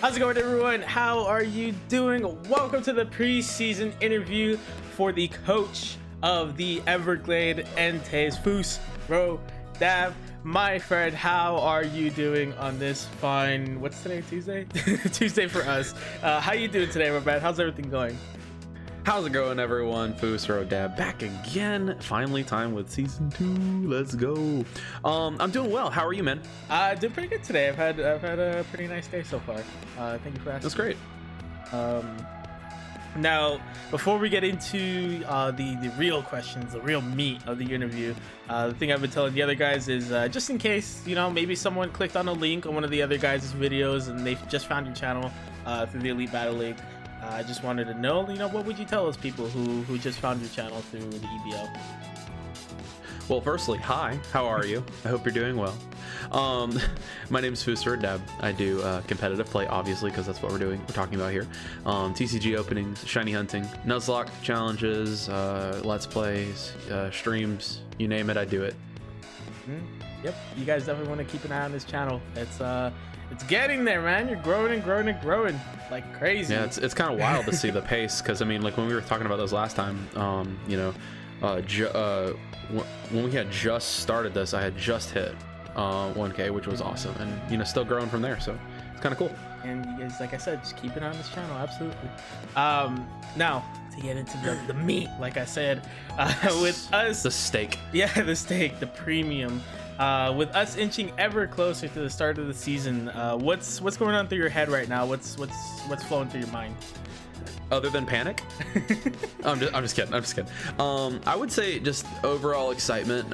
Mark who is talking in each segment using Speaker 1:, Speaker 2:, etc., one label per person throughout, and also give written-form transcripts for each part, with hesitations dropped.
Speaker 1: How's it going, everyone? How are you doing? Welcome to the preseason interview for the coach of the Everglade Enteis, Foos, Bro, Dab. My friend, how are you doing on this fine, what's today, Tuesday? Tuesday for us. How you doing today, my man? How's everything going?
Speaker 2: How's it going, everyone? Foos, Dab back again. Finally time with season 2. Let's go. I'm doing well. How are you, man?
Speaker 1: Doing pretty good today. I've had a pretty nice day so far. Thank you for asking.
Speaker 2: That's great.
Speaker 1: Now, before we get into the real questions, the real meat of the interview, the thing I've been telling the other guys is just in case, maybe someone clicked on a link on one of the other guys' videos and they just found your channel through the Elite Battle League. I just wanted to know, what would you tell those people who just found your channel through the EBO?
Speaker 2: Well, firstly, hi. How are you? I hope you're doing well. My name is Dab. I do competitive play, obviously, because that's what we're talking about here. TCG openings, shiny hunting, Nuzlocke challenges, let's plays, streams, you name it, I do it.
Speaker 1: Yep, you guys definitely want to keep an eye on this channel. It's getting there, man. You're growing and growing and growing like crazy.
Speaker 2: Yeah, it's kind of wild to see the pace, because I mean, like when we were talking about this last time, when we had just started this, I had just hit 1K, which was awesome, and still growing from there, so it's kind of cool.
Speaker 1: And you guys, like I said, just keep it on this channel, absolutely. Now to get into the meat, like I said, with us,
Speaker 2: the steak.
Speaker 1: Yeah, the steak, the premium. With us inching ever closer to the start of the season, what's going on through your head right now? What's flowing through your mind?
Speaker 2: Other than panic? I'm just kidding. I would say just overall excitement,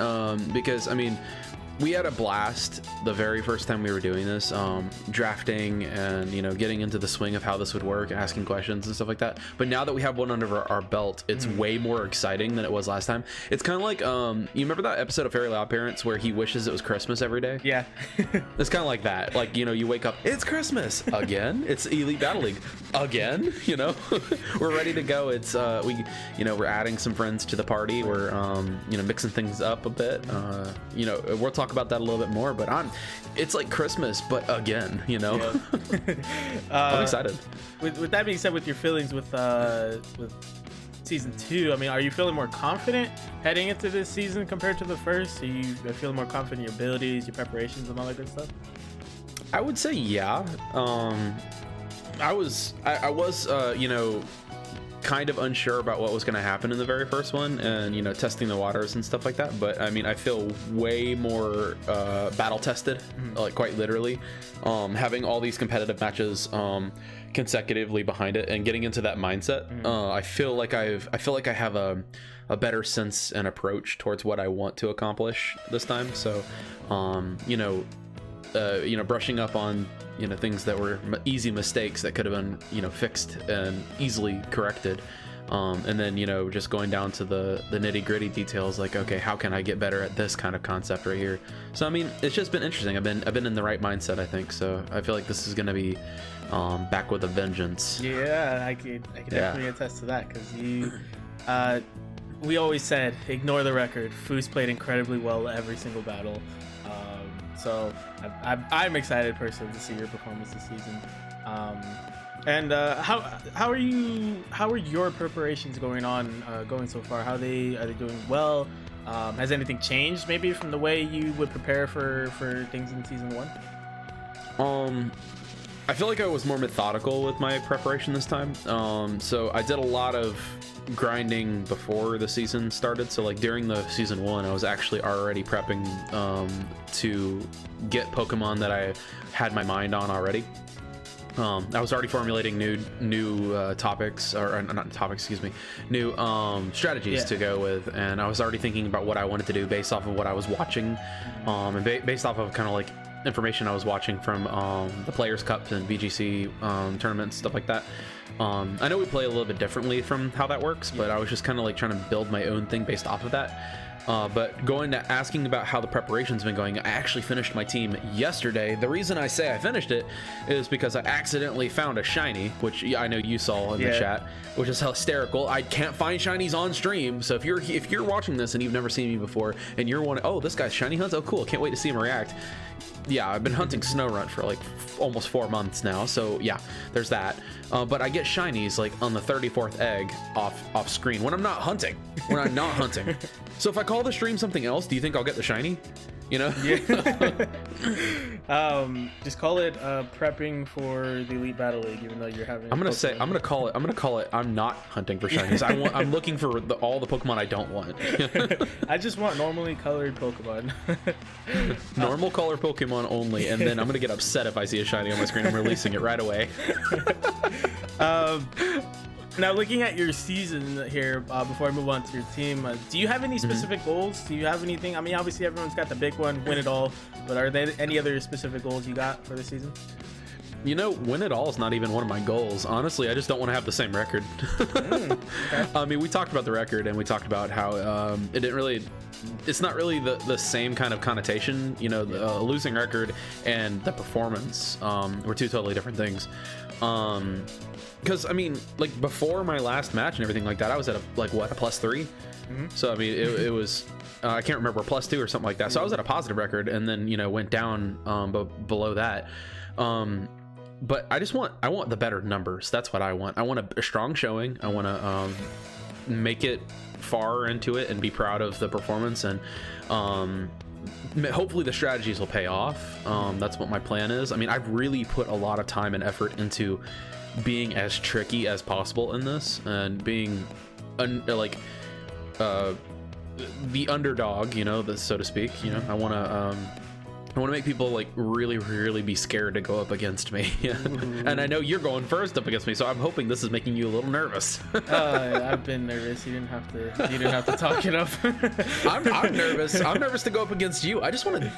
Speaker 2: because I mean, we had a blast the very first time we were doing this, drafting and getting into the swing of how this would work, asking questions and stuff like that. But now that we have one under our belt, it's way more exciting than it was last time. It's kind of like you remember that episode of Fairly Odd Parents where he wishes it was Christmas every day?
Speaker 1: Yeah.
Speaker 2: It's kind of like that. Like, you wake up, it's Christmas again. It's Elite Battle League again. We're ready to go. It's we're adding some friends to the party. We're mixing things up a bit. We'll talk about that a little bit more, but it's like Christmas but again.
Speaker 1: Yeah.
Speaker 2: I'm excited.
Speaker 1: With that being said, with your feelings with season 2, I mean, are you feeling more confident heading into this season compared to the first? Are you feeling more confident in your abilities, your preparations, and all that good stuff?
Speaker 2: I would say yeah. I was kind of unsure about what was going to happen in the very first one, and testing the waters and stuff like that, but I mean, I feel way more battle tested, like quite literally, having all these competitive matches consecutively behind it and getting into that mindset. I feel like I have a better sense and approach towards what I want to accomplish this time, so brushing up on things that were easy mistakes that could have been fixed and easily corrected, and then just going down to the nitty-gritty details, like, okay, how can I get better at this kind of concept right here? So I mean, it's just been interesting. I've been in the right mindset, I think, so I feel like this is gonna be back with a vengeance.
Speaker 1: Yeah, I can definitely attest to that, because we always said ignore the record. Foos played incredibly well every single battle. So I'm excited personally to see your performance this season. And how are your preparations going so far? Are they doing well? Has anything changed maybe from the way you would prepare for things in season 1?
Speaker 2: I feel like I was more methodical with my preparation this time. So I did a lot of grinding before the season started, so like during the season 1 I was actually already prepping to get Pokemon that I had my mind on already. I was already formulating new topics, or not topics, excuse me, new strategies to go with, and I was already thinking about what I wanted to do based off of what I was watching, and based off of kind of like information I was watching from the Players Cups and VGC tournaments, stuff like that. I know we play a little bit differently from how that works, but I was just kind of like trying to build my own thing based off of that. But going to asking about how the preparation's been going, I actually finished my team yesterday. The reason I say I finished it is because I accidentally found a shiny, which I know you saw in the chat, which is hysterical. I can't find shinies on stream, so if you're watching this and you've never seen me before and you're one, oh, this guy's shiny hunts, oh cool, can't wait to see him react. Yeah, I've been hunting Snorunt for like almost 4 months now, so yeah, there's that. But I get shinies like on the 34th egg off screen when I'm not hunting. When I'm not hunting. So if I call the stream something else, do you think I'll get the shiny? You know?
Speaker 1: Yeah. Just call it prepping for the Elite Battle League, even though you're having.
Speaker 2: I'm gonna call it. I'm not hunting for shinies. I'm looking for all the Pokemon I don't want.
Speaker 1: I just want normally colored Pokemon.
Speaker 2: Normal color Pokemon only, and then I'm gonna get upset if I see a shiny on my screen. I'm releasing it right away.
Speaker 1: Now, looking at your season here, before I move on to your team, do you have any specific goals? Do you have anything? I mean, obviously everyone's got the big one, win it all, but are there any other specific goals you got for the season?
Speaker 2: You know, win it all is not even one of my goals. Honestly, I just don't want to have the same record.
Speaker 1: Okay.
Speaker 2: I mean, we talked about the record, and we talked about how it's not really the same kind of connotation. You know, the losing record and the performance were two totally different things. Because I mean, like before my last match and everything like that, I was at a +3. So I mean, it was I can't remember, +2 or something like that. So I was at a positive record, and then went down below that. But I want the better numbers. That's what I want. I want a strong showing. I want to make it far into it and be proud of the performance, and hopefully the strategies will pay off. That's what my plan is. I mean, I've really put a lot of time and effort into being as tricky as possible in this, and being the underdog, so to speak. I want to make people like really be scared to go up against me. And I know you're going first up against me, so I'm hoping this is making you a little nervous.
Speaker 1: I've been nervous. You didn't have to talk it up.
Speaker 2: I'm nervous. I'm nervous to go up against you. I just want to,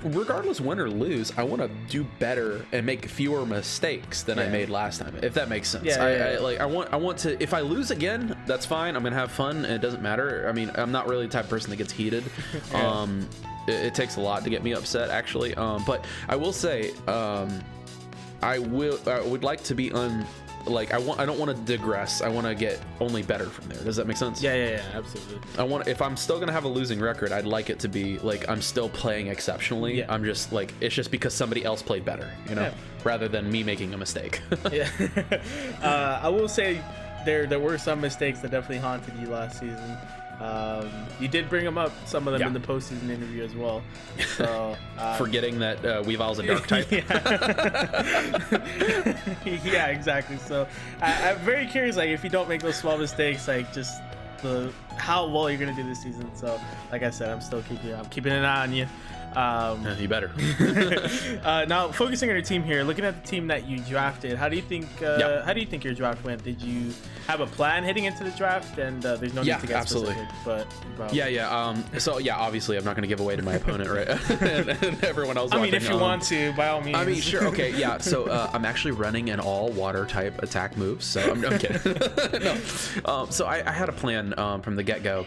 Speaker 2: regardless win or lose, I want to do better and make fewer mistakes than I made last time, if that makes sense. I want to, if I lose again, that's fine. I'm gonna have fun, and it doesn't matter. I mean, I'm not really the type of person that gets heated. It takes a lot to get me upset, actually. But I will say, I would like to be I don't want to digress. I want to get only better from there. Does that make sense?
Speaker 1: Yeah, absolutely.
Speaker 2: If I'm still gonna have a losing record, I'd like it to be like I'm still playing exceptionally. Yeah. I'm just like, it's just because somebody else played better, rather than me making a mistake.
Speaker 1: Yeah. I will say there were some mistakes that definitely haunted you last season. You did bring them up, some of them in the postseason interview as well. So
Speaker 2: forgetting that Weavile's a dark type.
Speaker 1: Yeah, exactly. So I'm very curious, like if you don't make those small mistakes, like just how well you're gonna do this season. So like I said, I'm keeping an eye on you.
Speaker 2: You better.
Speaker 1: Now focusing on your team here, looking at the team that you drafted, how do you think your draft went? Did you have a plan heading into the draft? And there's no need to get specific, but so obviously I'm not going to give away to my opponent, right? and everyone else. I mean, if you want to, by all means.
Speaker 2: I mean, sure, okay, yeah. So I'm actually running an all water type attack move, so I'm kidding. No. So I had a plan from the get-go.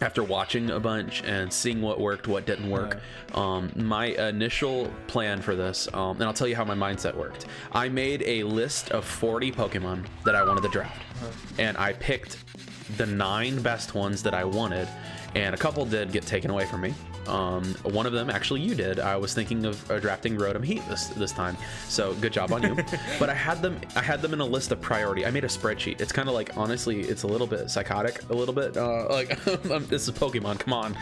Speaker 2: After watching a bunch and seeing what worked, what didn't work, my initial plan for this, and I'll tell you how my mindset worked. I made a list of 40 Pokemon that I wanted to draft, and I picked the 9 best ones that I wanted, and a couple did get taken away from me. One of them, actually, you did. I was thinking of drafting Rotom Heat this time, so good job on you. But I had them in a list of priority. I made a spreadsheet. It's kind of like, honestly, it's a little bit psychotic, a little bit. This is Pokemon. Come on.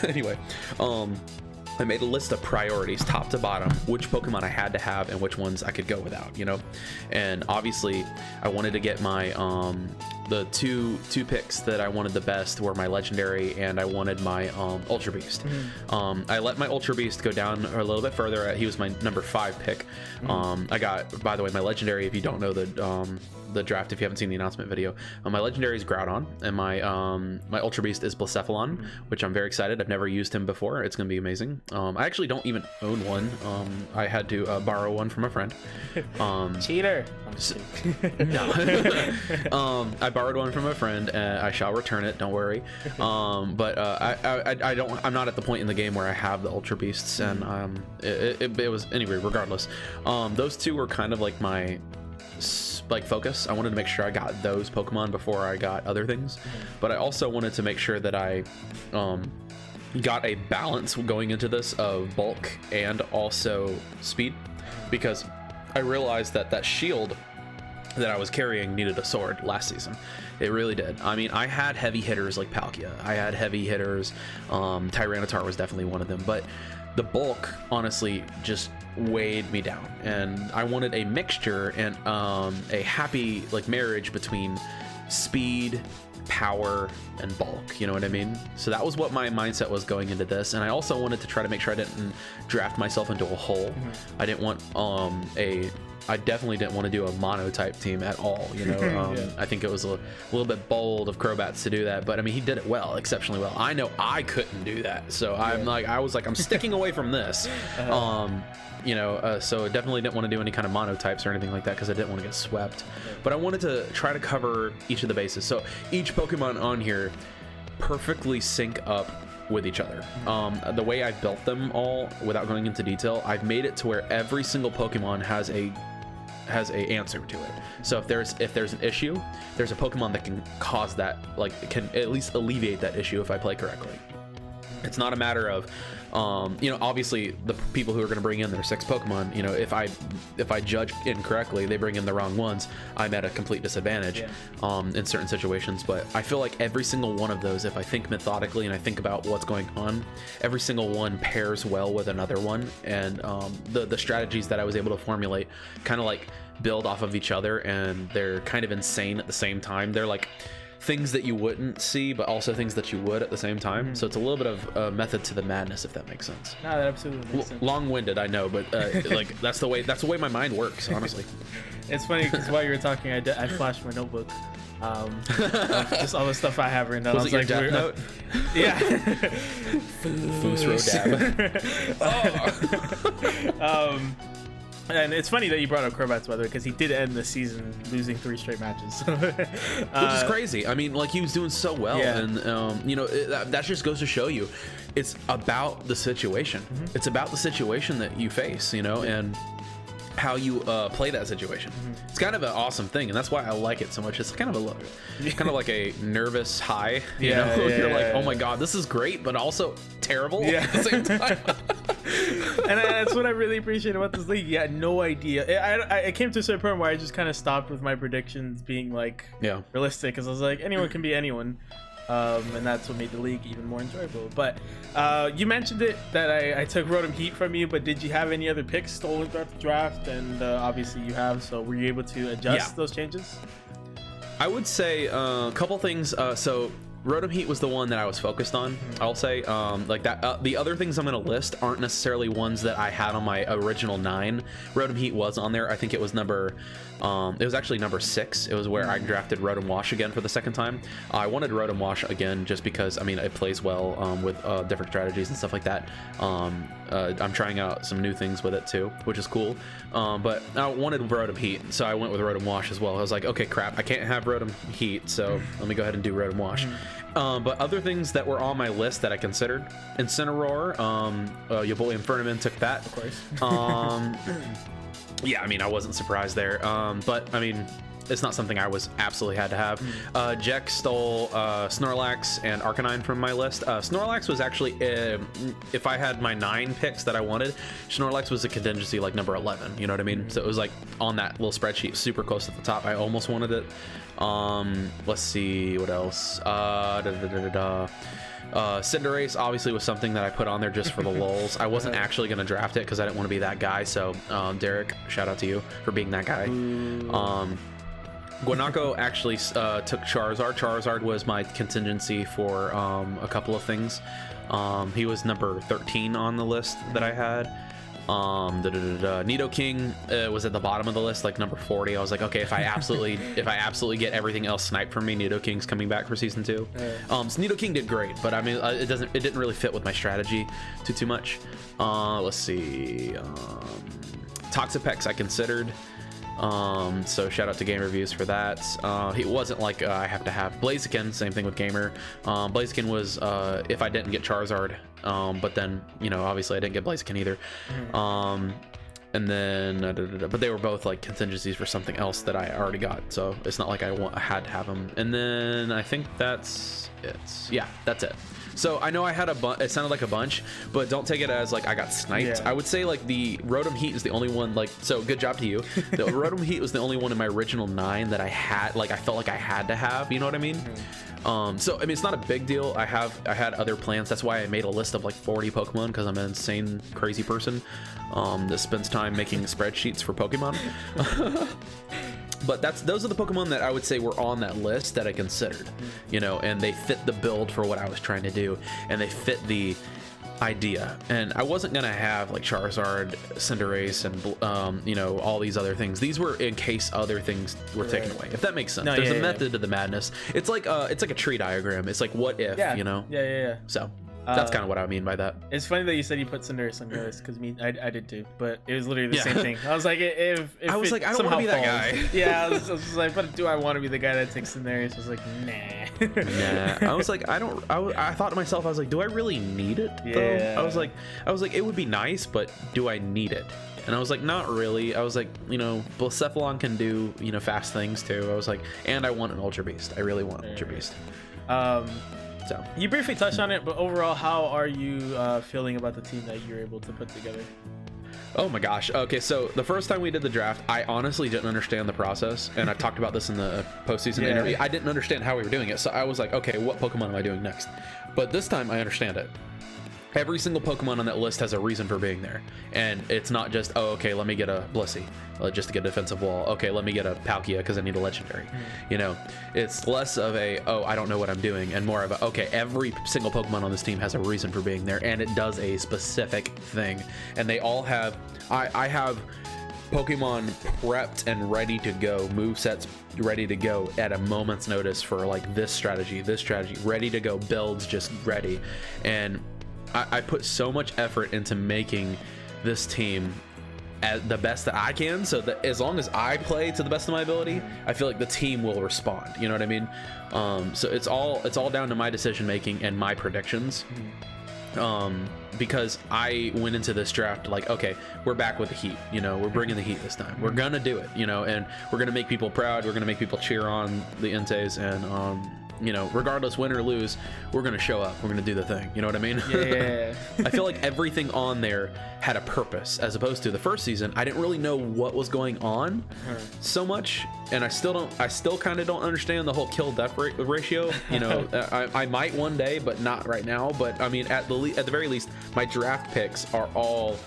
Speaker 2: Anyway, I made a list of priorities, top to bottom, which Pokemon I had to have and which ones I could go without, And obviously, I wanted to get my the two picks that I wanted the best were my Legendary, and I wanted my Ultra Beast. I let my Ultra Beast go down a little bit further. He was my number 5 pick. I got, by the way, my Legendary, if you don't know the draft, if you haven't seen the announcement video, my Legendary is Groudon, and my Ultra Beast is Blacephalon, which I'm very excited. I've never used him before. It's gonna be amazing. I actually don't even own one. I had to borrow one from a friend.
Speaker 1: Cheater.
Speaker 2: No. borrowed one from a friend, and I shall return it. Don't worry. But I'm not at the point in the game where I have the Ultra Beasts, and it was anyway. Regardless, those two were kind of like my focus. I wanted to make sure I got those Pokemon before I got other things, but I also wanted to make sure that I got a balance going into this of bulk and also speed, because I realized that shield that I was carrying needed a sword last season. It really did. I mean, I had heavy hitters like Palkia. I had heavy hitters. Tyranitar was definitely one of them, but the bulk honestly just weighed me down, and I wanted a mixture and a happy marriage between speed, power, and bulk, you know what I mean? So that was what my mindset was going into this, and I also wanted to try to make sure I didn't draft myself into a hole. I didn't want I definitely didn't want to do a monotype team at all, you know. I think it was a little bit bold of Crobats to do that, but I mean, he did it well, exceptionally well. I know I couldn't do that, so I'm sticking away from this. You know, so definitely didn't want to do any kind of monotypes or anything like that, because I didn't want to get swept. But I wanted to try to cover each of the bases. So each Pokemon on here perfectly sync up with each other. The way I built them all, without going into detail, I've made it to where every single Pokemon has a answer to it. So if there's an issue, there's a Pokemon that can cause that, can at least alleviate that issue if I play correctly. It's not a matter of you know, obviously the people who are going to bring in their 6 Pokemon, you know, if I judge incorrectly, they bring in the wrong ones, I'm at a complete disadvantage in certain situations. But I feel like every single one of those, if I think methodically and I think about what's going on, every single one pairs well with another one, and the strategies that I was able to formulate kind of build off of each other, and they're kind of insane at the same time. They're like things that you wouldn't see, but also things that you would at the same time. So it's a little bit of a method to the madness, if that makes sense.
Speaker 1: No, that absolutely makes sense.
Speaker 2: Long-winded, I know, but that's the way my mind works, honestly.
Speaker 1: It's funny because while you were talking, I flashed my notebook. Just all the stuff I have written down.
Speaker 2: Was it your death note?
Speaker 1: Yeah. And it's funny that you brought up Crobats, by the way, because he did end the season losing 3 straight matches.
Speaker 2: Which is crazy. I mean, he was doing so well, and you know, that just goes to show you, it's about the situation. It's about the situation that you face, you know, and how you play that situation. It's kind of an awesome thing, and that's why I like it so much. It's kind of like a nervous high, you know. You're like, oh my god, this is great, but also terrible at the same time.
Speaker 1: And that's what I really appreciate about this league. You had no idea. I came to a certain point where I just kind of stopped with my predictions being realistic, because I was like, anyone can be anyone. And that's what made the league even more enjoyable. But you mentioned it that I took Rotom Heat from you, but did you have any other picks stolen throughout the draft? And obviously you have, so were you able to adjust those changes?
Speaker 2: I would say a couple things. So Rotom Heat was the one that I was focused on. I'll say the other things I'm going to list aren't necessarily ones that I had on my original 9. Rotom Heat was on there. I think it was actually number 6. It was where I drafted Rotom Wash again for the second time. I wanted Rotom Wash again just because, I mean, it plays well with different strategies and stuff like that. I'm trying out some new things with it too, which is cool. But I wanted Rotom Heat, so I went with Rotom Wash as well. I was like, okay, crap, I can't have Rotom Heat, so let me go ahead and do Rotom Wash. But other things that were on my list that I considered: Incineroar, your boy Infernaman took that.
Speaker 1: Of course.
Speaker 2: Yeah, I mean, I wasn't surprised there. But I mean, it's not something I was absolutely had to have. Jack stole Snorlax and Arcanine from my list. Snorlax was actually, if I had my 9 picks that I wanted, Snorlax was a contingency number 11. You know what I mean? So it was on that little spreadsheet, super close at the top. I almost wanted it. Let's see what else. Cinderace obviously was something that I put on there just for the lulz. I wasn't actually going to draft it because I didn't want to be that guy. So Derek, shout out to you for being that guy. Guanaco actually took Charizard. Charizard was my contingency for a couple of things. He was number 13 on the list that I had. Nidoking was at the bottom of the list, number 40. I was like, okay, if I absolutely get everything else sniped from me, Nidoking's coming back for season 2. So Nidoking did great, but I mean, it didn't really fit with my strategy too much. Let's see. Toxapex I considered. So shout out to Game Reviews for that. It wasn't like I have to have Blaziken. Same thing with Gamer. Blaziken was if I didn't get Charizard, but then obviously I didn't get Blaziken either. And then but they were both like contingencies for something else that I already got, so it's not like I had to have them. And then I think that's it. Yeah, that's it. So I know I had it sounded like a bunch, but don't take it as like I got sniped. I would say like the Rotom Heat is the only one, like, so good job to you. The Rotom Heat was the only one in my original 9 that I had, like I felt like I had to have, you know what I mean? So I mean, it's not a big deal. I had other plans. That's why I made a list of like 40 Pokemon, because I'm an insane crazy person that spends time making spreadsheets for Pokemon. But those are the Pokemon that I would say were on that list that I considered, and they fit the build for what I was trying to do, and they fit the idea. And I wasn't gonna have like Charizard, Cinderace, and all these other things. These were in case other things were taken away, if that makes sense. There's a method to the madness. It's like a tree diagram. It's like, what if, So that's kind of what I mean by that.
Speaker 1: It's funny that you said you put Cinderace on your list, because I did too, but it was literally the same thing. I was like, if
Speaker 2: I was like, I don't want to be that guy.
Speaker 1: Yeah, I was just like, but do I want to be the guy that takes Cinderace? I was like, nah.
Speaker 2: Nah. I was like, I thought to myself, I was like, do I really need it?
Speaker 1: Yeah.
Speaker 2: I was like, it would be nice, but do I need it? And I was like, not really. I was like, Blacephalon can do, fast things too. I was like, and I want an Ultra Beast. I really want an Ultra Beast.
Speaker 1: So you briefly touched on it, but overall, how are you feeling about the team that you're able to put together?
Speaker 2: Oh my gosh. Okay, so the first time we did the draft, I honestly didn't understand the process, and I talked about this in the postseason interview. I didn't understand how we were doing it, so I was like, okay, what Pokemon am I doing next? But this time I understand it. Every single Pokemon on that list has a reason for being there, and it's not just, oh, okay, let me get a Blissey just to get a defensive wall. Okay, let me get a Palkia because I need a legendary. It's less of a, oh, I don't know what I'm doing, and more of a, okay, every single Pokemon on this team has a reason for being there, and it does a specific thing. And they all have, I have Pokemon prepped and ready to go, movesets ready to go at a moment's notice for like this strategy, ready to go, builds just ready. And I put so much effort into making this team at the best that I can, so that as long as I play to the best of my ability, I feel like the team will respond. You know what I mean? So it's all down to my decision making and my predictions. Because I went into this draft like, okay, we're back with the heat. We're bringing the heat this time. We're gonna do it. And we're gonna make people proud. We're gonna make people cheer on the Enteis, and regardless win or lose, we're gonna show up. We're gonna do the thing. You know what I mean?
Speaker 1: Yeah.
Speaker 2: I feel like everything on there had a purpose, as opposed to the first season. I didn't really know what was going on so much, and I still kind of don't understand the whole kill death ratio. I might one day, but not right now. But I mean, at the very least, my draft picks are all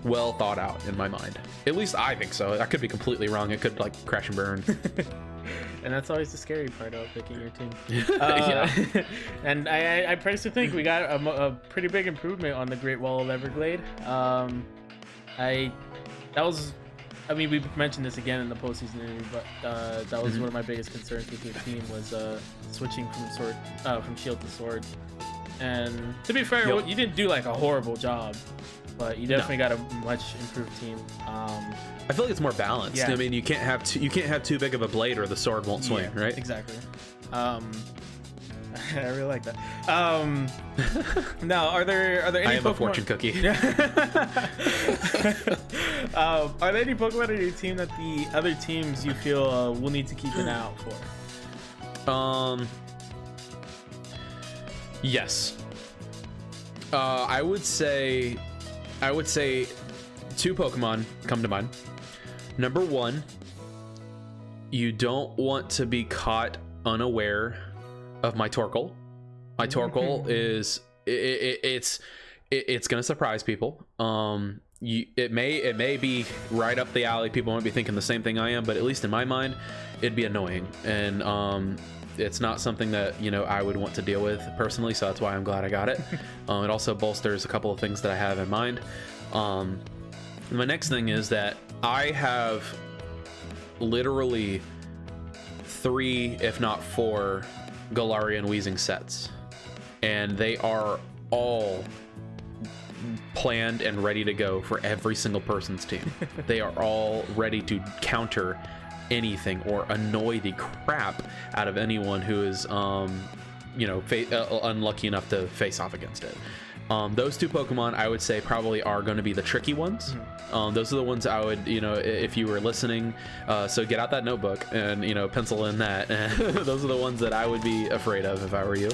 Speaker 2: well thought out in my mind. At least I think so. I could be completely wrong. It could like crash and burn.
Speaker 1: And that's always the scary part of picking your team.
Speaker 2: Yeah.
Speaker 1: And I personally think we got a pretty big improvement on the Great Wall of Everglade. We mentioned this again in the postseason interview, but that was one of my biggest concerns with your team was switching from shield to sword. And to be fair, you didn't do like a horrible job, but you definitely got a much improved team.
Speaker 2: I feel like it's more balanced.
Speaker 1: Yeah.
Speaker 2: I mean, you can't have too big of a blade or the sword won't swing, right?
Speaker 1: Exactly. I really like that. Now, are there any
Speaker 2: I am
Speaker 1: Pokemon...
Speaker 2: a fortune cookie.
Speaker 1: Are there any Pokemon on your team that the other teams you feel will need to keep an eye out for?
Speaker 2: Yes. I would say 2 Pokemon come to mind. Number 1, you don't want to be caught unaware of my Torkoal. My Torkoal is it's gonna surprise people. It may be right up the alley. People won't be thinking the same thing I am, but at least in my mind, it'd be annoying, and it's not something that I would want to deal with personally. So that's why I'm glad I got it. It also bolsters a couple of things that I have in mind. My next thing is that I have literally 3, if not 4, Galarian Weezing sets, and they are all planned and ready to go for every single person's team. They are all ready to counter anything or annoy the crap out of anyone who is unlucky enough to face off against it. Those two Pokemon I would say probably are going to be the tricky ones. Those are the ones I would, if you were listening, so get out that notebook and pencil in that. Those are the ones that I would be afraid of if I were you.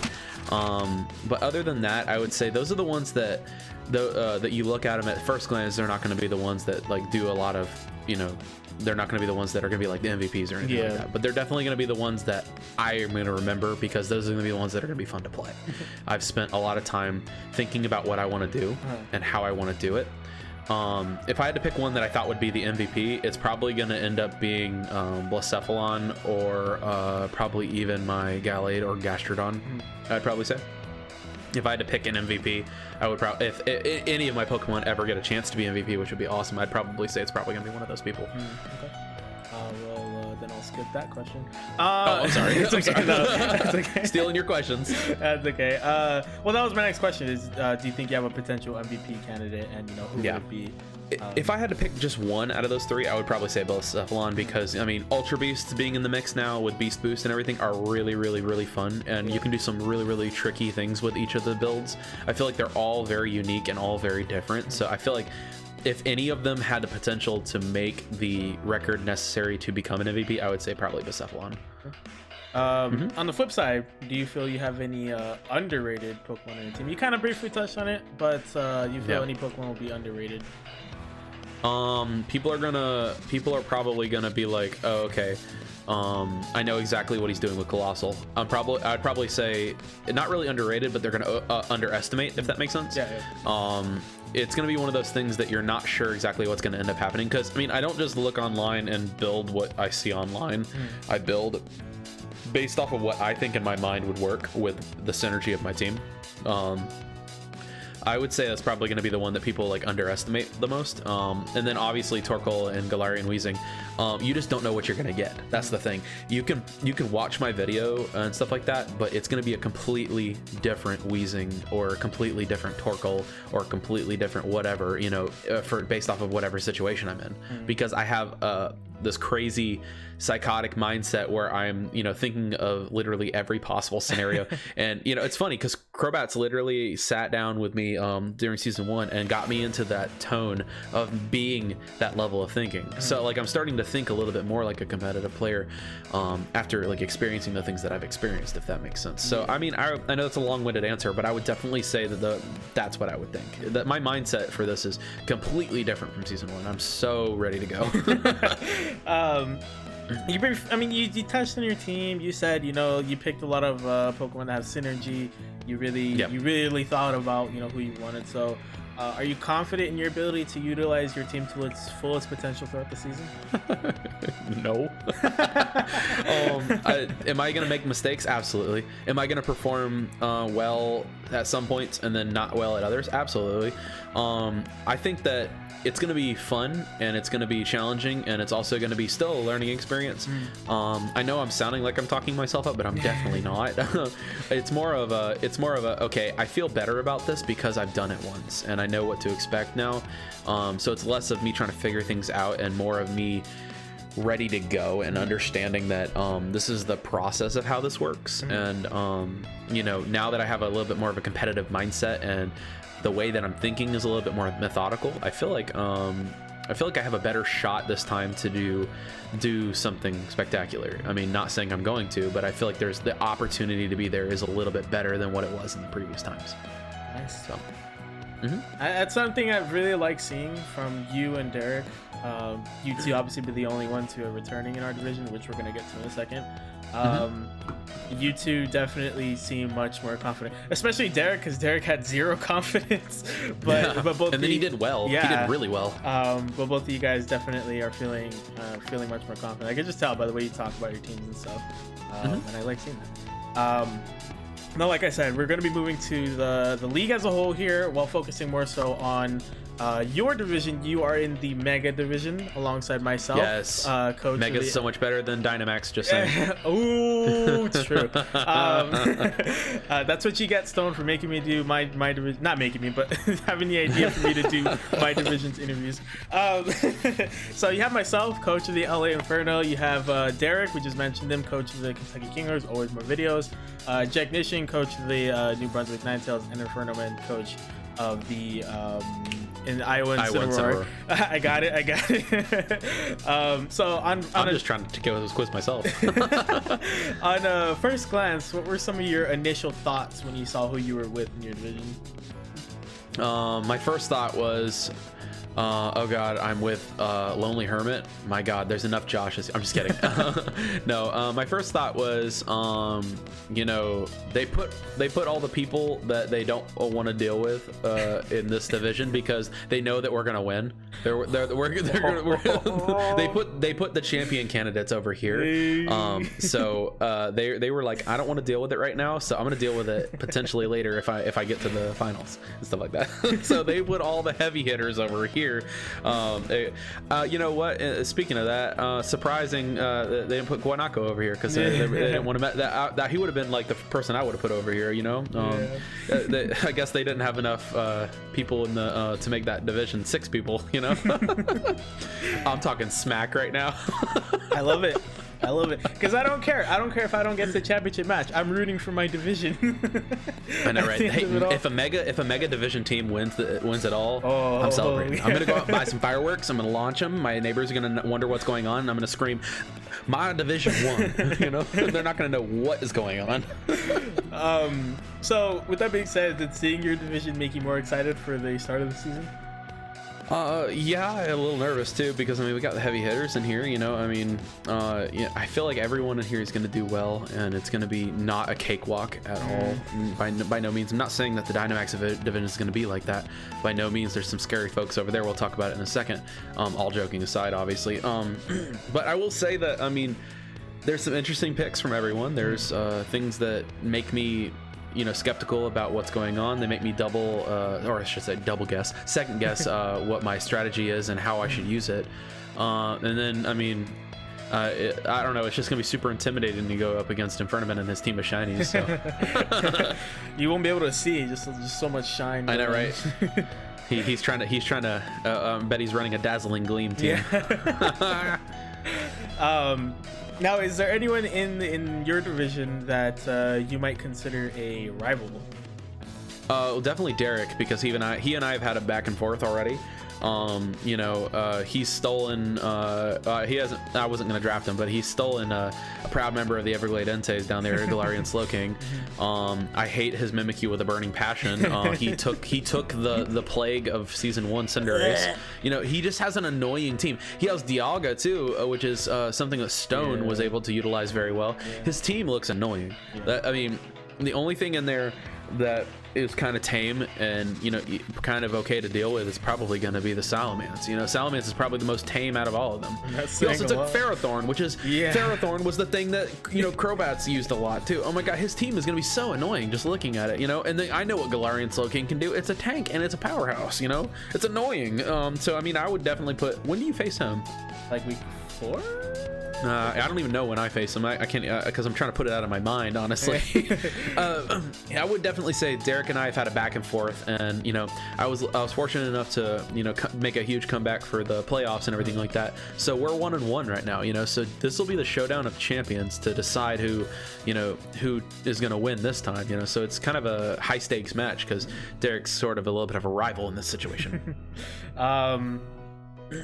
Speaker 2: But other than that, I would say those are the ones that that you look at them at first glance, they're not going to be the ones that like do a lot of, they're not going to be the ones that are going to be like the MVPs or anything like that. But they're definitely going to be the ones that I am going to remember, because those are going to be the ones that are going to be fun to play. I've spent a lot of time thinking about what I want to do and how I want to do it. If I had to pick one that I thought would be the MVP, it's probably going to end up being Blacephalon, or probably even my Gallade or Gastrodon, I'd probably say. If I had to pick an MVP, I would probably, if any of my Pokemon ever get a chance to be MVP, which would be awesome, I'd probably say it's probably going to be one of those people.
Speaker 1: Okay. Then I'll skip that question.
Speaker 2: I'm sorry.
Speaker 1: It's okay. No, that's okay.
Speaker 2: Stealing your questions.
Speaker 1: That's okay. Well, that was my next question is, do you think you have a potential MVP candidate, and who would it be?
Speaker 2: If I had to pick just one out of those three, I would probably say Blacephalon, because Ultra Beasts being in the mix now with Beast Boost and everything are really, really, really fun, and you can do some really, really tricky things with each of the builds. I feel like they're all very unique and all very different, so I feel like if any of them had the potential to make the record necessary to become an MVP, I would say probably Blacephalon.
Speaker 1: On the flip side, do you feel you have any underrated Pokemon in your team? You kind of briefly touched on it, but you feel any Pokemon will be underrated?
Speaker 2: People are probably gonna be like, oh, okay, I know exactly what he's doing with Colossal. I'd probably say not really underrated, but they're gonna underestimate, if that makes sense. It's gonna be one of those things that you're not sure exactly what's gonna end up happening, because I don't just look online and build what I see online. I build based off of what I think in my mind would work with the synergy of my team. I would say that's probably going to be the one that people like underestimate the most. And then obviously Torkoal and Galarian Weezing, you just don't know what you're going to get. That's the thing. You can watch my video and stuff like that, but it's going to be a completely different Weezing or a completely different Torkoal or completely different whatever, based off of whatever situation I'm in, because I have this crazy psychotic mindset where I'm thinking of literally every possible scenario. And it's funny because Crobat's literally sat down with me during season 1 and got me into that tone of being that level of thinking. So like I'm starting to think a little bit more like a competitive player after like experiencing the things that I've experienced, if that makes sense. So I know that's a long-winded answer, but I would definitely say that that's what I would think. That my mindset for this is completely different from season 1. I'm so ready to go.
Speaker 1: You touched on your team. You said you picked a lot of Pokemon that have synergy. You really thought about who you wanted. So are you confident in your ability to utilize your team to its fullest potential throughout the season?
Speaker 2: No. Am I gonna make mistakes? Absolutely. Am I gonna perform well at some points and then not well at others? Absolutely. I think that it's going to be fun and it's going to be challenging, and it's also going to be still a learning experience. I know I'm sounding like I'm talking myself up, but I'm definitely not. It's more of a okay, I feel better about this because I've done it once and I know what to expect now. So it's less of me trying to figure things out and more of me ready to go and understanding that this is the process of how this works. And now that I have a little bit more of a competitive mindset and the way that I'm thinking is a little bit more methodical, I feel like I have a better shot this time to do something spectacular. Not saying I'm going to, but I feel like there's the opportunity to be there is a little bit better than what it was in the previous times.
Speaker 1: Nice. So that's something I really like seeing from you and Derek. You two obviously be the only ones who are returning in our division, which we're going to get to in a second. You two definitely seem much more confident, especially Derek, because Derek had zero confidence. But both
Speaker 2: and then he did well.
Speaker 1: Yeah,
Speaker 2: he did really well.
Speaker 1: But both of you guys definitely are feeling much more confident. I can just tell by the way you talk about your teams and stuff. And I like seeing that. Now, like I said, we're going to be moving to the league as a whole here, while focusing more so on Your division, you are in the Mega division alongside myself.
Speaker 2: Yes.
Speaker 1: Coach.
Speaker 2: Mega's so much better than Dynamax, just saying.
Speaker 1: Ooh, true. That's what you get, Stone, for making me do my division. Not making me, but having the idea for me to do my division's interviews. So you have myself, coach of the LA Inferno. You have Derek, we just mentioned him, coach of the Kentucky Kingers, always more videos. Jack Nishin, coach of the New Brunswick Ninetales, and Inferno Man, coach of the in Iowa and Cinnamorough. I got it. So I'm
Speaker 2: just trying to go this quiz myself.
Speaker 1: On first glance, what were some of your initial thoughts when you saw who you were with in your division?
Speaker 2: My first thought was, oh god, I'm with Lonely Hermit. My god, there's enough Joshes. I'm just kidding. No, my first thought was, you know, they put all the people that they don't want to deal with in this division because they know that we're gonna win. They put the champion candidates over here. So they were like, I don't want to deal with it right now, so I'm gonna deal with it potentially later if I get to the finals and stuff like that. So they put all the heavy hitters over here. You know what? Speaking of that, surprising, they didn't put Guanaco over here because they didn't want to. That he would have been like the person I would have put over here. You know, I guess they didn't have enough people in the to make that division 6 people. You know, I'm talking smack right now.
Speaker 1: I love it because I don't care if I don't get the championship match. I'm rooting for my division.
Speaker 2: I know, right? Hey, if a mega division team wins it all, I'm celebrating. I'm gonna go out and buy some fireworks. I'm gonna launch them. My neighbors are gonna wonder what's going on, and I'm gonna scream, "My division won!" You know, they're not gonna know what is going on.
Speaker 1: So with that being said, did seeing your division make you more excited for the start of the season?
Speaker 2: Yeah, a little nervous too because I mean we got the heavy hitters in here, you know. I mean, yeah, I feel like everyone in here is going to do well, and it's going to be not a cakewalk at all. By no means. I'm not saying that the Dynamax division is going to be like that. By no means. There's some scary folks over there. We'll talk about it in a second. All joking aside, obviously. But I will say that I mean, there's some interesting picks from everyone. There's things that make me, you know, skeptical about what's going on. They make me or I should say second guess what my strategy is and how I should use it. And then I mean, I don't know, it's just gonna be super intimidating to go up against Infernoman and his team of shinies. So.
Speaker 1: You won't be able to see just so much shine.
Speaker 2: I know, right? he's trying to I bet he's running a dazzling gleam team.
Speaker 1: Yeah. Now, is there anyone in your division that you might consider a rival?
Speaker 2: Well, definitely Derek, because he and I have had a back and forth already. You know, he's stolen. He hasn't. I wasn't gonna draft him, but he's stolen a proud member of the Everglade Enteis down there, Galarian Slowking. I hate his Mimikyu with a burning passion. He took the plague of season 1 Cinderace. You know, he just has an annoying team. He has Dialga too, which is something that Stone was able to utilize very well. His team looks annoying. I mean, the only thing in there that is kind of tame and, you know, kind of okay to deal with is probably going to be the Salamence. You know, Salamence is probably the most tame out of all of them. He also took Ferrothorn, which is Ferrothorn was the thing that, you know, Crobats used a lot too. Oh my god, his team is going to be so annoying just looking at it, you know. And I know what Galarian Slowking can do. It's a tank and it's a powerhouse, you know. It's annoying. So I mean, I would definitely put. When do you face him?
Speaker 1: Like week 4?
Speaker 2: I don't even know when I face him. I can't because I'm trying to put it out of my mind, honestly. I would definitely say Derek and I have had a back and forth, and you know, I was fortunate enough to, you know, make a huge comeback for the playoffs and everything like that. So we're 1-1 right now, you know. So this will be the showdown of champions to decide who is going to win this time, you know. So it's kind of a high stakes match because Derek's sort of a little bit of a rival in this situation.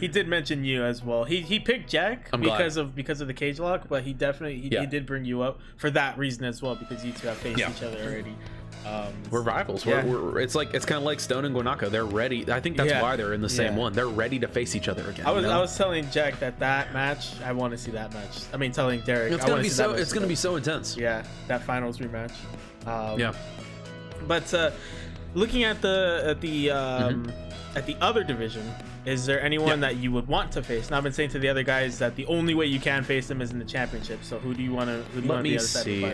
Speaker 1: He did mention you as well. He picked Jack because of the cage lock, but he definitely he did bring you up for that reason as well, because you two have faced each other already.
Speaker 2: We're rivals. It's kind of like Stone and Guanaco. They're ready. I think that's why they're in the same one. They're ready to face each other again.
Speaker 1: I was telling Jack that match. I want to see that match. I mean, telling Derek.
Speaker 2: It's gonna be so intense.
Speaker 1: Yeah, that finals rematch. But looking at the other division. is there anyone that you would want to face? Now, I've been saying to the other guys that the only way you can face them is in the championship. So who do you want to?
Speaker 2: Let me see.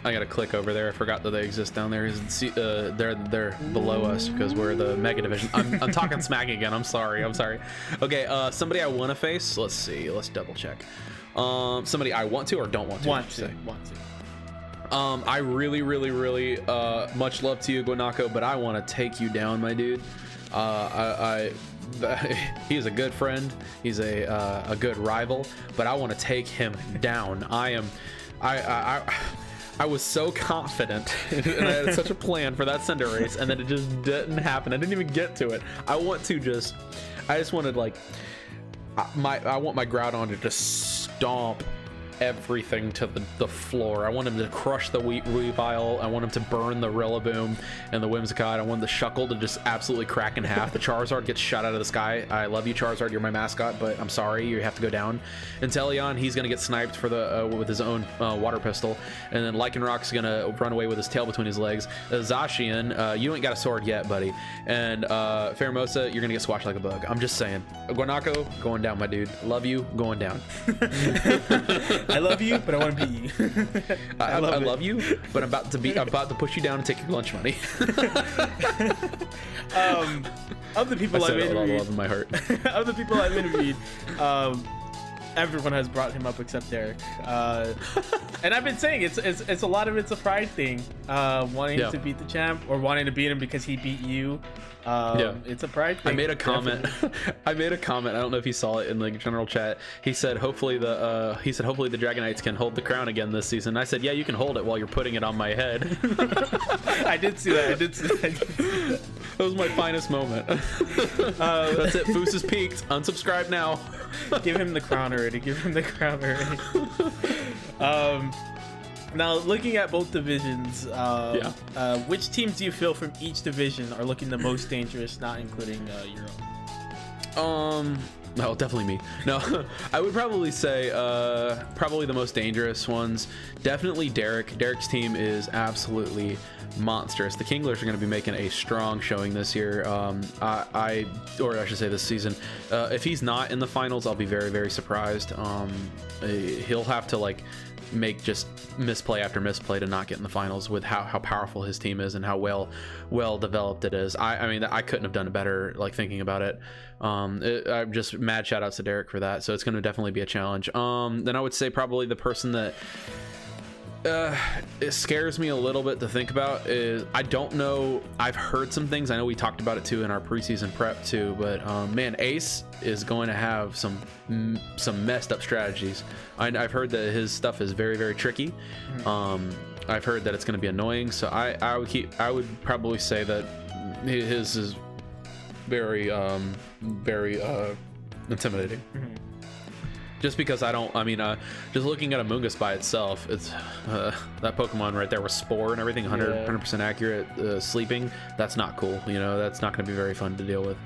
Speaker 2: I gotta click over there. I forgot that they exist down there. They're below us because we're the Mega Division. I'm talking smack again. I'm sorry. Okay, somebody I want to face. Let's see. Let's double check. Somebody I want to or don't want to.
Speaker 1: Want to.
Speaker 2: I really much love to you, Guanaco, but I want to take you down, my dude. He's a good friend. He's a good rival, but I want to take him down. I was so confident and I had such a plan for that Cinder race, and then it just didn't happen. I didn't even get to it. I just wanted like I want my Groudon to just stomp everything to the floor. I want him to crush the Weavile. I want him to burn the Rillaboom and the Whimsicott. I want the Shuckle to just absolutely crack in half. The Charizard gets shot out of the sky. I love you, Charizard. You're my mascot, but I'm sorry, you have to go down. Inteleon, he's gonna get sniped for the with his own water pistol, and then Lycanroc's gonna run away with his tail between his legs. Zacian, you ain't got a sword yet, buddy. And Pheromosa, you're gonna get squashed like a bug. I'm just saying. Guanaco, going down, my dude. Love you, going down.
Speaker 1: I love you, but I want to beat you.
Speaker 2: I love you, but I'm about to push you down and take your lunch money.
Speaker 1: Of the people I've interviewed,
Speaker 2: all the love in my heart.
Speaker 1: Of the people I've interviewed, everyone has brought him up except Derek. And I've been saying it's a lot of it's a pride thing, wanting to beat the champ or wanting to beat him because he beat you. It's a pride thing.
Speaker 2: I made a comment. I don't know if you saw it in the general chat. He said hopefully the Dragonites can hold the crown again this season. I said, yeah, you can hold it while you're putting it on my head.
Speaker 1: I did see that.
Speaker 2: That was my finest moment. That's it. Foos is peaked. Unsubscribe now.
Speaker 1: Give him the crown already. Now, looking at both divisions, which teams do you feel from each division are looking the most dangerous, not including your own?
Speaker 2: No, definitely me. No, I would probably say probably the most dangerous ones. Definitely Derek. Derek's team is absolutely monstrous. The Kinglers are going to be making a strong showing this year. Or I should say this season. If he's not in the finals, I'll be very, very surprised. He'll have to like make just misplay after misplay to not get in the finals with how powerful his team is and how well developed it is. I mean, I couldn't have done it better, like thinking about it. I'm just mad shout outs to Derek for that. So it's going to definitely be a challenge. Then I would say probably the person that it scares me a little bit to think about is, I don't know, I've heard some things, I know we talked about it too in our preseason prep too, but man, Ace is going to have some messed up strategies. I've heard that his stuff is very, very tricky. I've heard that it's going to be annoying, so I would probably say that his is very intimidating. Just because just looking at Amoonguss by itself, it's that Pokemon right there with Spore and everything, 100% accurate, sleeping, that's not cool. You know, that's not going to be very fun to deal with.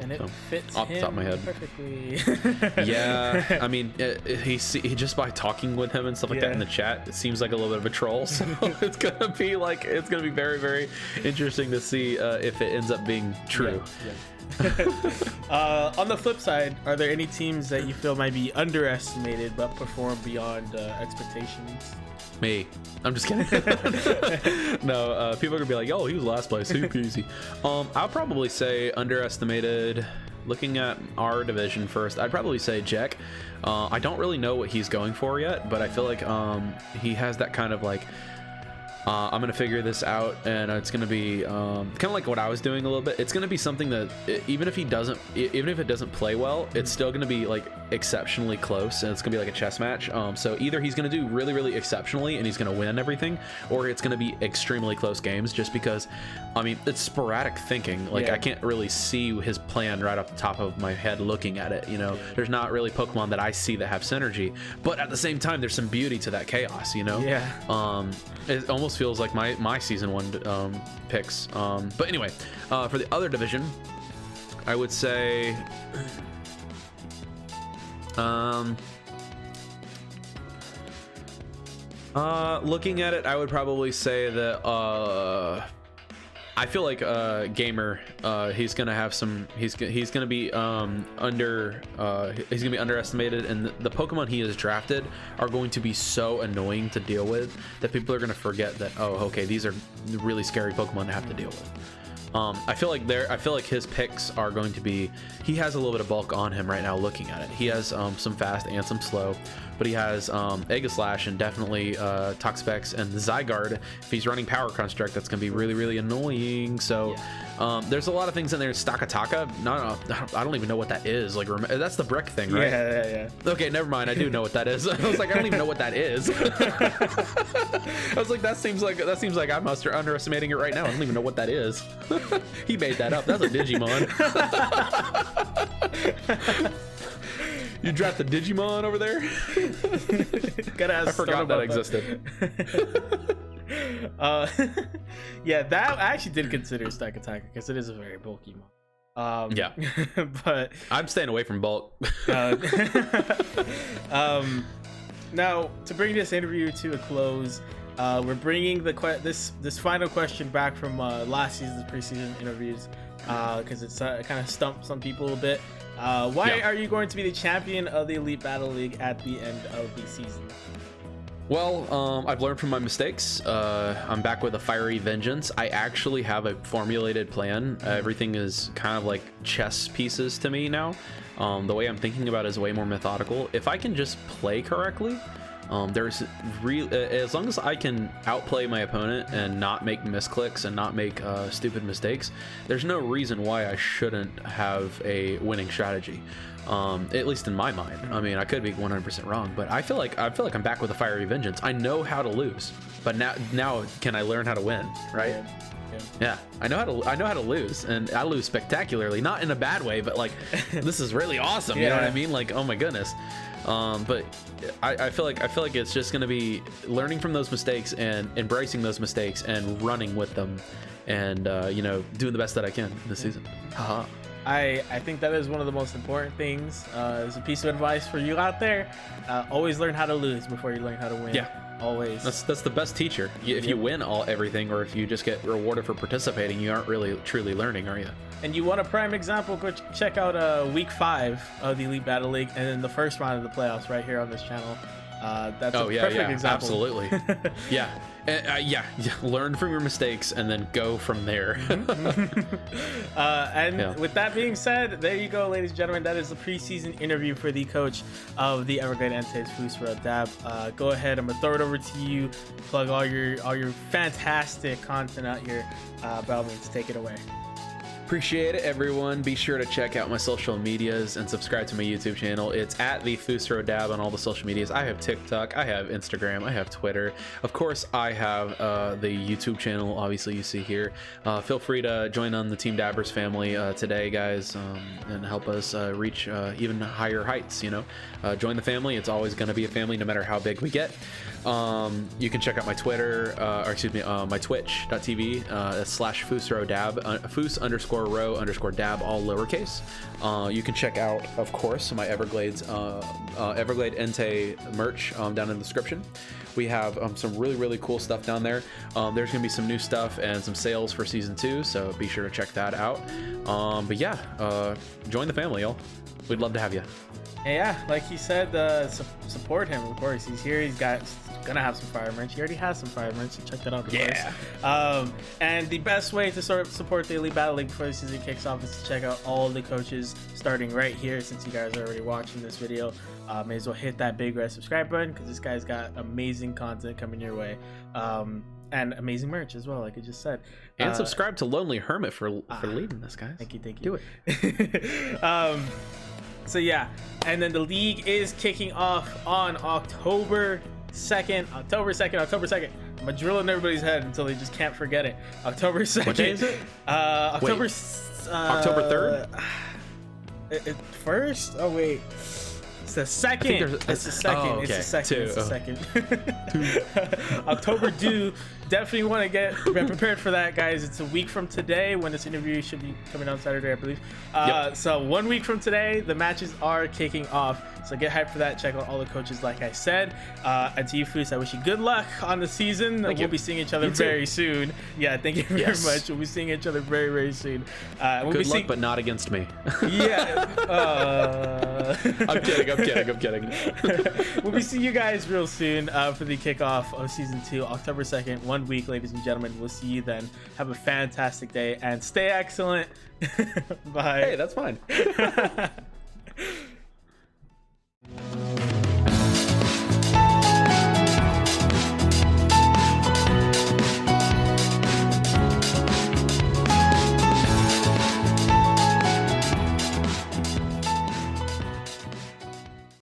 Speaker 1: And it fits
Speaker 2: off the top of my head
Speaker 1: perfectly.
Speaker 2: Yeah, I mean, he just by talking with him and stuff like that in the chat, it seems like a little bit of a troll. So it's gonna be very, very interesting to see if it ends up being true.
Speaker 1: On the flip side, are there any teams that you feel might be underestimated but perform beyond expectations?
Speaker 2: Me. I'm just kidding. No, people are gonna be like, "Yo, he was last place, super easy." I'll probably say underestimated. Looking at our division first, I'd probably say Jack. I don't really know what he's going for yet, but I feel like he has that kind of like, I'm gonna figure this out, and it's gonna be kind of like what I was doing a little bit. It's gonna be something that even if it doesn't play well, it's still gonna be like exceptionally close, and it's gonna be like a chess match. So either he's gonna do really, really exceptionally and he's gonna win everything, or it's gonna be extremely close games. Just because, I mean, it's sporadic thinking. Like I can't really see his plan right off the top of my head looking at it. You know, there's not really Pokemon that I see that have synergy, but at the same time, there's some beauty to that chaos. You know, it almost feels like my season 1 picks. But anyway, for the other division, I would say looking at it, I would probably say that I feel like Gamer, he's gonna have some. He's gonna be he's gonna be underestimated, and the Pokemon he has drafted are going to be so annoying to deal with that people are gonna forget that, oh, okay, these are really scary Pokemon to have to deal with. I feel like his picks are going to be. He has a little bit of bulk on him right now. Looking at it, he has some fast and some slow, but he has Aegislash and definitely Toxapex and Zygarde. If he's running Power Construct, that's gonna be really annoying. So there's a lot of things in there. Stakataka, no, I don't even know what that is. Like, that's the brick thing, right?
Speaker 1: Yeah.
Speaker 2: Okay, never mind. I do know what that is. I was like, I don't even know what that is. I was like, that seems like I'm underestimating it right now. I don't even know what that is. He made that up. That's a Digimon. You dropped the Digimon over there?
Speaker 1: I
Speaker 2: forgot that existed.
Speaker 1: Yeah, that I actually did consider Stakataka because it is a very bulky mon.
Speaker 2: Yeah,
Speaker 1: but
Speaker 2: I'm staying away from bulk.
Speaker 1: Now, to bring this interview to a close, we're bringing this final question back from last season's preseason interviews because it's kind of stumped some people a bit. Why are you going to be the champion of the Elite Battle League at the end of the season?
Speaker 2: Well, I've learned from my mistakes. I'm back with a fiery vengeance. I actually have a formulated plan. Everything is kind of like chess pieces to me now. The way I'm thinking about it is way more methodical. If I can just play correctly, as long as I can outplay my opponent and not make misclicks and not make stupid mistakes, there's no reason why I shouldn't have a winning strategy. At least in my mind. I mean, I could be 100% wrong, but I feel like I'm back with a fiery vengeance. I know how to lose, but now can I learn how to win, right? Yeah, I know how to lose, and I lose spectacularly, not in a bad way, but like this is really awesome. You know what I mean? Like, oh my goodness. But I feel like it's just gonna be learning from those mistakes and embracing those mistakes and running with them, and doing the best that I can this season. Haha.
Speaker 1: I think that is one of the most important things. As a piece of advice for you out there, always learn how to lose before you learn how to win. Yeah. Always. That's
Speaker 2: the best teacher. If you win everything, or if you just get rewarded for participating, you aren't really truly learning, are you?
Speaker 1: And you want a prime example? Go check out week 5 of the Elite Battle League, and then the first round of the playoffs right here on this channel. That's a perfect example.
Speaker 2: Absolutely. Learn from your mistakes and then go from there.
Speaker 1: With that being said, there you go, ladies and gentlemen. That is the preseason interview for the coach of the Everglade Enteis, Pseudo-Legendary. Go ahead, I'm gonna throw it over to you. Plug all your fantastic content out here. By all means, take it away.
Speaker 2: Appreciate it, everyone. Be sure to check out my social medias and subscribe to my YouTube channel. It's at the Pseudo-Legendary on all the social medias. I have TikTok, I have Instagram, I have Twitter. Of course, I have the YouTube channel, obviously you see here. Feel free to join on the Team Dabbers family today, guys, and help us reach even higher heights. Join the family. It's always going to be a family, no matter how big we get. You can check out my Twitter, my Twitch.tv /Foos_Dab, Foos_row_dab, all lowercase. You can check out, of course, my Everglade Enteis merch down in the description. We have some really cool stuff down there. There's gonna be some new stuff and some sales for season 2, so be sure to check that out. Join the family, y'all. We'd love to have you.
Speaker 1: Yeah, like he said, support him. Of course, he's here. He's gonna have some fire merch. He already has some fire merch, so check that out. Of course. And the best way to sort of support the Elite Battle League before the season kicks off is to check out all the coaches starting right here. Since you guys are already watching this video, may as well hit that big red subscribe button because this guy's got amazing content coming your way. And amazing merch as well, like I just said.
Speaker 2: And subscribe to Lonely Hermit for leading this, guys.
Speaker 1: Thank you.
Speaker 2: Do it.
Speaker 1: So yeah, and then the league is kicking off on October 2nd. I'm gonna drill in everybody's head until they just can't forget it. October 2nd.
Speaker 2: What day is it?
Speaker 1: October
Speaker 2: 3rd?
Speaker 1: First? Oh wait. It's the second. It's the second.
Speaker 2: Oh, okay.
Speaker 1: It's the second. It's the second.
Speaker 2: Two.
Speaker 1: October due. Definitely want to get prepared for that, guys. It's a week from today when this interview should be coming out Saturday, I believe. So 1 week from today, the matches are kicking off. So get hyped for that. Check out all the coaches, like I said. And to you, Foos, I wish you good luck on the season. We'll be seeing each other very soon. Yeah, thank you very much. We'll be seeing each other very, very soon.
Speaker 2: Good luck, but not against me.
Speaker 1: Yeah.
Speaker 2: I'm kidding.
Speaker 1: We'll be seeing you guys real soon for the kickoff of season 2, October 2nd. 1 week, ladies and gentlemen. We'll see you then. Have a fantastic day and stay excellent. Bye.
Speaker 2: Hey, that's fine.